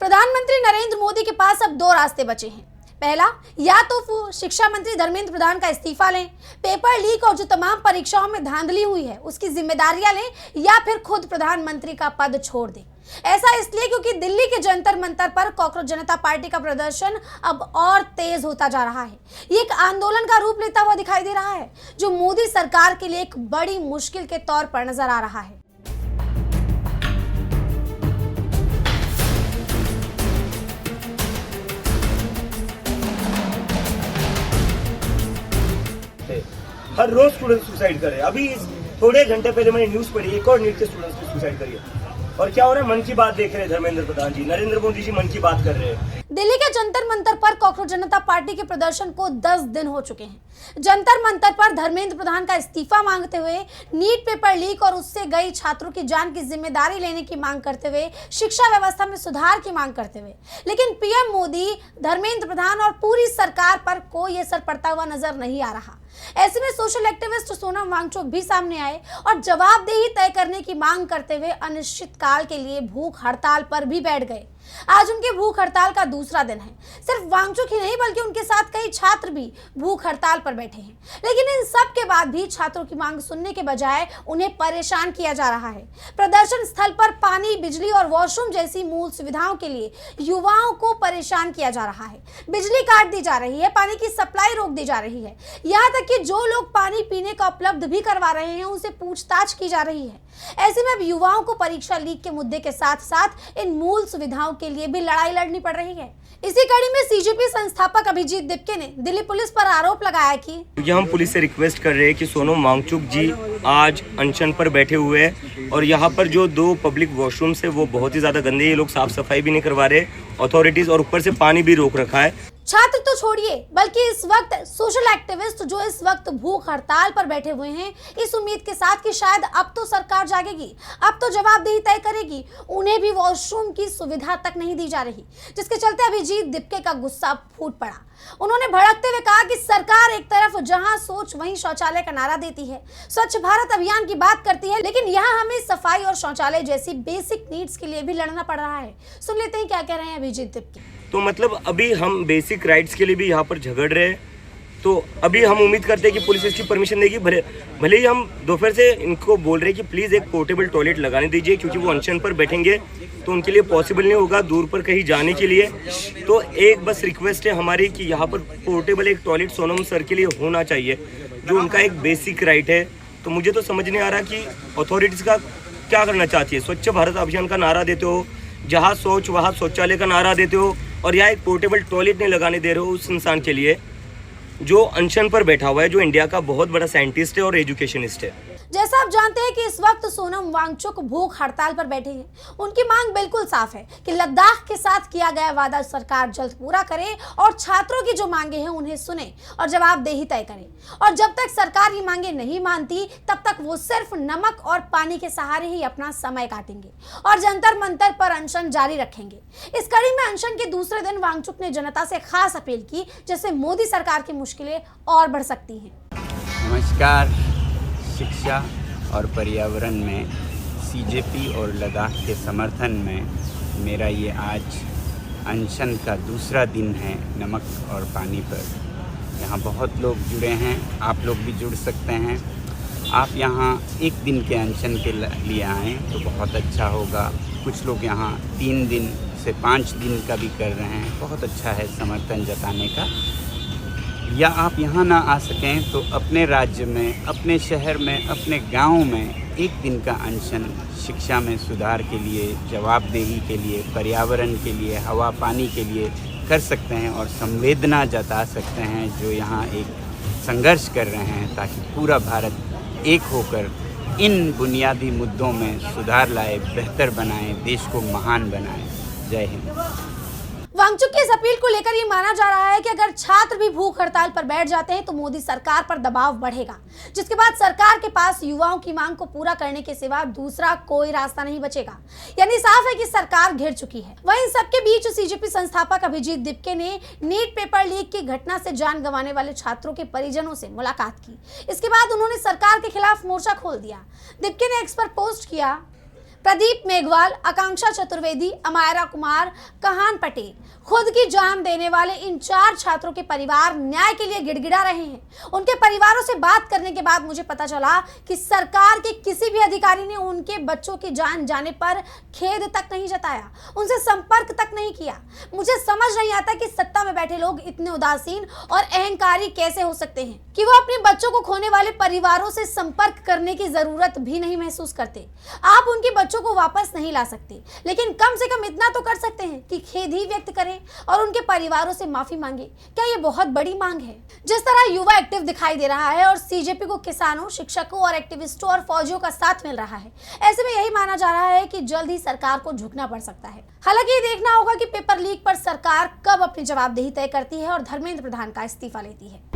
प्रधानमंत्री नरेंद्र मोदी के पास अब दो रास्ते बचे हैं। पहला, या तो वो शिक्षा मंत्री धर्मेंद्र प्रधान का इस्तीफा लें, पेपर लीक और जो तमाम परीक्षाओं में धांधली हुई है उसकी जिम्मेदारियां लें, या फिर खुद प्रधानमंत्री का पद छोड़ दें। ऐसा इसलिए क्योंकि दिल्ली के जंतर मंतर पर कॉकरोच जनता पार्टी का प्रदर्शन अब और तेज होता जा रहा है। ये एक आंदोलन का रूप लेता हुआ दिखाई दे रहा है जो मोदी सरकार के लिए एक बड़ी मुश्किल के तौर पर नजर आ रहा है। हर रोज स्टूडेंट सुसाइड कर रहे हैं। अभी थोड़े घंटे पहले मैंने न्यूज पढ़ी, एक और नीट के स्टूडेंट्स ने सुसाइड करी है। और क्या हो रहा है, मन की बात देख रहे हैं धर्मेंद्र प्रधान जी, नरेंद्र मोदी जी मन की बात कर रहे हैं। दिल्ली के जंतर मंतर पर कॉकरोच जनता पार्टी के प्रदर्शन को 10 दिन हो चुके हैं। जंतर मंतर पर धर्मेंद्र प्रधान का इस्तीफा मांगते हुए, नीट पेपर लीक और उससे गई छात्रों की जान की जिम्मेदारी लेने की मांग करते हुए, शिक्षा व्यवस्था में सुधार की मांग करते हुए, लेकिन पीएम मोदी, धर्मेंद्र प्रधान और पूरी सरकार पर कोई असर पड़ता हुआ नजर नहीं आ रहा। ऐसे में सोशल एक्टिविस्ट सोनम वांगचुक भी सामने आए और जवाबदेही तय करने की मांग करते हुए अनिश्चित काल के लिए भूख हड़ताल पर भी बैठ गए। आज उनके भूख हड़ताल का दूसरा दिन है। सिर्फ वांगचुक ही नहीं बल्कि उनके साथ कई छात्र भी भूख हड़ताल पर बैठे हैं। लेकिन इन सब के बाद भी छात्रों की मांग सुनने के बजाय उन्हें परेशान किया जा रहा है। प्रदर्शन स्थल पर पानी, बिजली और वॉशरूम जैसी मूल सुविधाओं के लिए युवाओं को परेशान किया जा रहा है। बिजली काट दी जा रही है, पानी की सप्लाई रोक दी जा रही है, यहाँ तक कि जो लोग पानी पीने का उपलब्ध भी करवा रहे हैं उनसे पूछताछ की जा रही है। ऐसे में अब युवाओं को परीक्षा लीक के मुद्दे के साथ साथ इन मूल सुविधाओं के लिए भी लड़ाई लड़नी पड़ रही है। इसी कड़ी में सीजेपी संस्थापक अभिजीत दिप्के ने दिल्ली पुलिस पर आरोप लगाया कि हम पुलिस से रिक्वेस्ट कर रहे हैं कि सोनम वांगचुक जी आज अनशन पर बैठे हुए हैं और यहाँ पर जो 2 पब्लिक वॉशरूम्स है वो बहुत ही ज्यादा गंदे, ये लोग साफ सफाई भी नहीं करवा रहे अथॉरिटीज, और ऊपर से पानी भी रोक रखा है। छात्र तो छोड़िए बल्कि इस वक्त सोशल एक्टिविस्ट जो इस वक्त भूख हड़ताल पर बैठे हुए हैं, इस उम्मीद के साथ कि शायद अब तो सरकार जागेगी, अब तो जवाबदेही तय करेगी, उन्हें भी वॉशरूम की सुविधा तक नहीं दी जा रही, जिसके चलते अभिजीत दिप्के का गुस्सा फूट पड़ा। उन्होंने भड़कते हुए कहा कि सरकार एक तरफ जहां सोच वहीं शौचालय का नारा देती है, स्वच्छ भारत अभियान की बात करती है, लेकिन यहाँ हमें सफाई और शौचालय जैसी बेसिक नीड्स के लिए भी लड़ना पड़ रहा है। सुन लेते हैं क्या कह रहे हैं अभिजीत दिप्के। तो मतलब अभी हम बेसिक राइट्स के लिए भी यहाँ पर झगड़ रहे हैं, तो अभी हम उम्मीद करते हैं कि पुलिस इसकी परमिशन देगी। भले ही हम दोपहर से इनको बोल रहे हैं कि प्लीज़ एक पोर्टेबल टॉयलेट लगाने दीजिए, क्योंकि वो अनशन पर बैठेंगे तो उनके लिए पॉसिबल नहीं होगा दूर पर कहीं जाने के लिए। तो एक बस रिक्वेस्ट है हमारी कि यहाँ पर पोर्टेबल एक टॉयलेट सोनम सर के लिए होना चाहिए, जो उनका एक बेसिक राइट है। तो मुझे तो समझ नहीं आ रहा कि अथॉरिटीज़ का क्या करना चाहती है। स्वच्छ भारत अभियान का नारा देते हो, जहाँ सोच वहाँ शौचालय का नारा देते हो, और यहाँ एक पोर्टेबल टॉयलेट नहीं लगाने दे रहे हो उस इंसान के लिए जो अनशन पर बैठा हुआ है, जो इंडिया का बहुत बड़ा साइंटिस्ट है और एजुकेशनिस्ट है। जैसा आप जानते हैं कि इस वक्त सोनम वांगचुक भूख हड़ताल पर बैठे हैं। उनकी मांग बिल्कुल साफ है कि लद्दाख के साथ किया गया वादा सरकार जल्द पूरा करे और छात्रों की जो मांगे हैं उन्हें सुने और जवाबदेही तय करे। और जब तक सरकार ये मांगे नहीं मानती तब तक वो सिर्फ नमक और पानी के सहारे ही अपना समय काटेंगे और जंतर मंतर पर अनशन जारी रखेंगे। इस कड़ी में अनशन के दूसरे दिन वांगचुक ने जनता से खास अपील की, जिससे मोदी सरकार की मुश्किलें और बढ़ सकती हैं। नमस्कार। शिक्षा और पर्यावरण में सीजेपी और लद्दाख के समर्थन में मेरा ये आज अनशन का दूसरा दिन है नमक और पानी पर। यहाँ बहुत लोग जुड़े हैं, आप लोग भी जुड़ सकते हैं। आप यहाँ एक दिन के अनशन के लिए आएँ तो बहुत अच्छा होगा। कुछ लोग यहाँ 3 दिन से 5 दिन का भी कर रहे हैं, बहुत अच्छा है समर्थन जताने का। या आप यहाँ ना आ सकें तो अपने राज्य में, अपने शहर में, अपने गांव में एक दिन का अनशन शिक्षा में सुधार के लिए, जवाबदेही के लिए, पर्यावरण के लिए, हवा पानी के लिए कर सकते हैं और संवेदना जता सकते हैं जो यहाँ एक संघर्ष कर रहे हैं, ताकि पूरा भारत एक होकर इन बुनियादी मुद्दों में सुधार लाए, बेहतर बनाए, देश को महान बनाए। जय हिंद। वांगचुक की इस अपील को लेकर ये माना जा रहा है कि अगर छात्र भी भूख हड़ताल पर बैठ जाते हैं तो मोदी सरकार पर दबाव बढ़ेगा, जिसके बाद सरकार के पास युवाओं की मांग को पूरा करने के सिवा दूसरा कोई रास्ता नहीं बचेगा। यानी साफ है कि सरकार घिर चुकी है। वहीं सबके बीच सीजेपी संस्थापक अभिजीत दिप्के ने नीट पेपर लीक की घटना से जान गंवाने वाले छात्रों के परिजनों से मुलाकात की। इसके बाद उन्होंने सरकार के खिलाफ मोर्चा खोल दिया। दिप्के ने एक्स पर पोस्ट किया, प्रदीप मेघवाल, आकांक्षा चतुर्वेदी, अमायरा कुमार, कहान पटेल, खुद की जान देने वाले इन 4 छात्रों के परिवार न्याय के लिए गिड़गिड़ा रहे हैं। उनके परिवारों से बात करने के बाद मुझे पता चला कि सरकार के किसी भी अधिकारी ने उनके बच्चों की जान जाने पर खेद तक नहीं जताया, उनसे संपर्क तक नहीं किया। मुझे समझ नहीं आता कि सत्ता में बैठे लोग इतने उदासीन और अहंकारी कैसे हो सकते हैं कि वो अपने बच्चों को खोने वाले परिवारों से संपर्क करने की जरूरत भी नहीं महसूस करते। आप उनके बच्चों को वापस नहीं ला सकते, लेकिन कम से कम इतना तो कर सकते हैं कि खेद ही व्यक्त करें और उनके परिवारों से माफी मांगे। क्या ये बहुत बड़ी मांग है? जिस तरह युवा एक्टिव दिखाई दे रहा है और सीजेपी को किसानों, शिक्षकों और एक्टिविस्टों और फौजियों का साथ मिल रहा है, ऐसे में यही माना जा रहा है कि जल्द ही सरकार को झुकना पड़ सकता है। हालांकि ये देखना होगा कि पेपर लीक पर सरकार कब अपनी जवाबदेही तय करती है और धर्मेंद्र प्रधान का इस्तीफा लेती है।